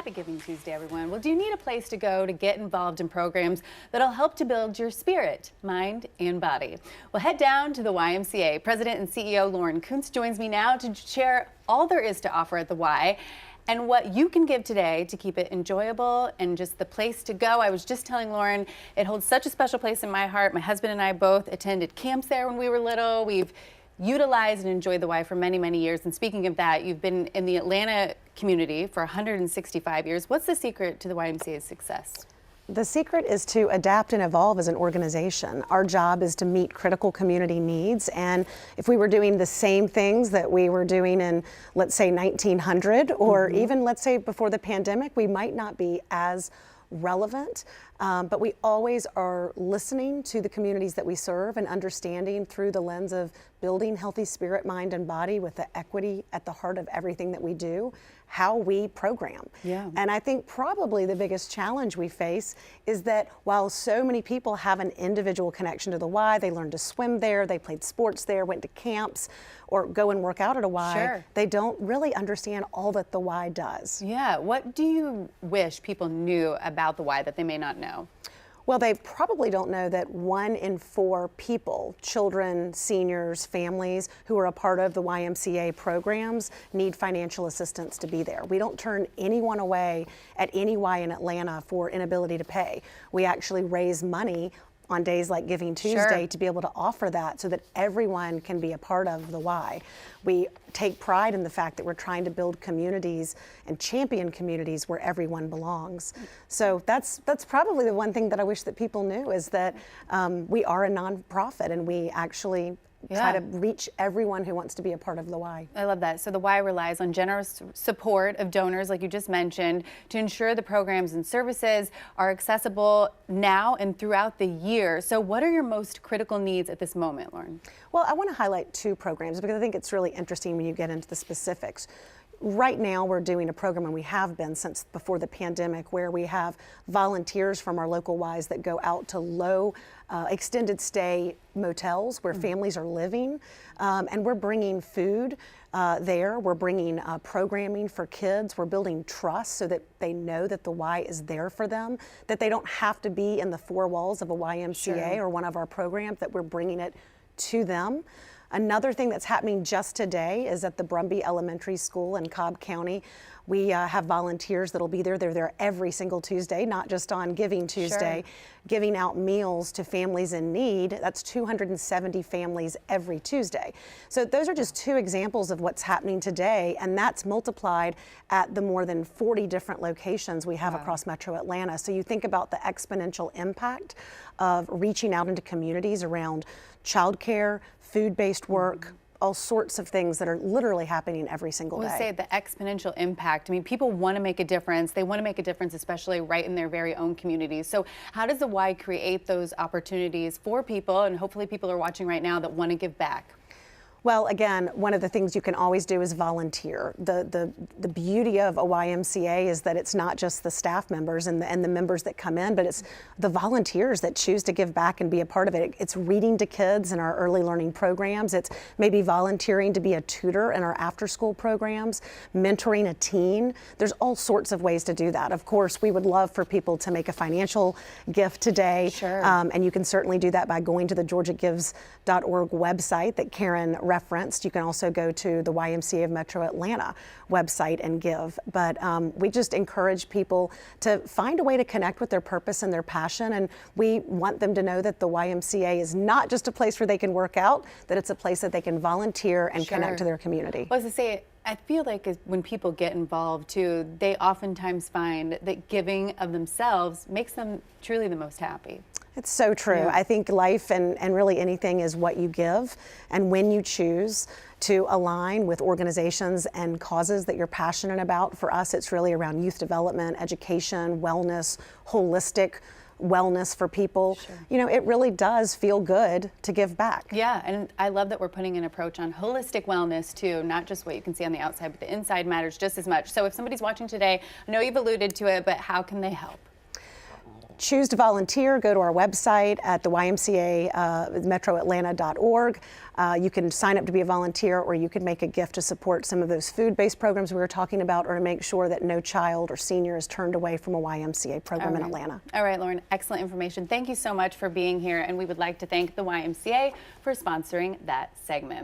Happy Giving Tuesday, everyone. Well, do you need a place to go to get involved in programs that'll help to build your spirit, mind, and body? Well, head down to the YMCA. President and CEO Lauren Kuntz joins me now to share all there is to offer at the Y and what you can give today to keep it enjoyable and just the place to go. I was just telling Lauren, it holds such a special place in my heart. My husband and I both attended camps there when we were little. We've utilized and enjoyed the Y for many, many years. And speaking of that, you've been in the Atlanta community for 165 years. What's the secret to the YMCA's success? The secret is to adapt and evolve as an organization. Our job is to meet critical community needs, and if we were doing the same things that we were doing in, let's say, 1900, or even, let's say, before the pandemic, we might not be as relevant, but we always are listening to the communities that we serve and understanding through the lens of building healthy spirit, mind, and body with the equity at the heart of everything that we do, how we program. Yeah. And I think probably the biggest challenge we face is that while so many people have an individual connection to the Y, they learned to swim there, they played sports there, went to camps, or go and work out at a Y, Sure. they don't really understand all that the Y does. Yeah, what do you wish people knew about the Y that they may not know? Well, they probably don't know that 1 in 4 people, children, seniors, families who are a part of the YMCA programs need financial assistance to be there. We don't turn anyone away at any Y in Atlanta for inability to pay. We actually raise money on days like Giving Tuesday to be able to offer that so that everyone can be a part of the Y. We take pride in the fact that we're trying to build communities and champion communities where everyone belongs. So that's probably the one thing that I wish that people knew is that we are a nonprofit and we actually try to reach everyone who wants to be a part of the Y. I love that. So the Y relies on generous support of donors, like you just mentioned, to ensure the programs and services are accessible now and throughout the year. So what are your most critical needs at this moment, Lauren? Well, I want to highlight 2 programs because I think it's really interesting when you get into the specifics. Right now, we're doing a program, and we have been since before the pandemic, where we have volunteers from our local Ys that go out to low extended stay motels where families are living, and we're bringing food there. We're bringing programming for kids. We're building trust so that they know that the Y is there for them, that they don't have to be in the 4 walls of a YMCA or one of our programs, that we're bringing it to them. Another thing that's happening just today is at the Brumby Elementary School in Cobb County. We have volunteers that'll be there. They're there every single Tuesday, not just on Giving Tuesday, giving out meals to families in need. That's 270 families every Tuesday. So those are just 2 examples of what's happening today, and that's multiplied at the more than 40 different locations we have across Metro Atlanta. So you think about the exponential impact of reaching out into communities around childcare, food-based work, all sorts of things that are literally happening every single day. I would say the exponential impact. I mean, people want to make a difference. They want to make a difference, especially right in their very own communities. So how does the Y create those opportunities for people, and hopefully people are watching right now that want to give back? Well, again, one of the things you can always do is volunteer. The beauty of a YMCA is that it's not just the staff members and the members that come in, but it's the volunteers that choose to give back and be a part of it. It's reading to kids in our early learning programs. It's maybe volunteering to be a tutor in our after-school programs, mentoring a teen. There's all sorts of ways to do that. Of course, we would love for people to make a financial gift today, and you can certainly do that by going to the georgiagives.org website that Karen referenced. You can also go to the YMCA of Metro Atlanta website and give. But we just encourage people to find a way to connect with their purpose and their passion. And we want them to know that the YMCA is not just a place where they can work out, that it's a place that they can volunteer and connect to their community. Well, as I say, I feel like when people get involved too, they oftentimes find that giving of themselves makes them truly the most happy. It's so true. I think life and really anything is what you give, and when you choose to align with organizations and causes that you're passionate about. For us, it's really around youth development, education, wellness, holistic wellness for people. You know, it really does feel good to give back. Yeah, and I love that we're putting an approach on holistic wellness too, not just what you can see on the outside, but the inside matters just as much. So if somebody's watching today, I know you've alluded to it, but how can they help? choose to volunteer, go to our website at the YMCA, metroatlanta.org. You can sign up to be a volunteer, or you can make a gift to support some of those food-based programs we were talking about, or to make sure that no child or senior is turned away from a YMCA program in Atlanta. All right, Lauren, excellent information. Thank you so much for being here, and we would like to thank the YMCA for sponsoring that segment.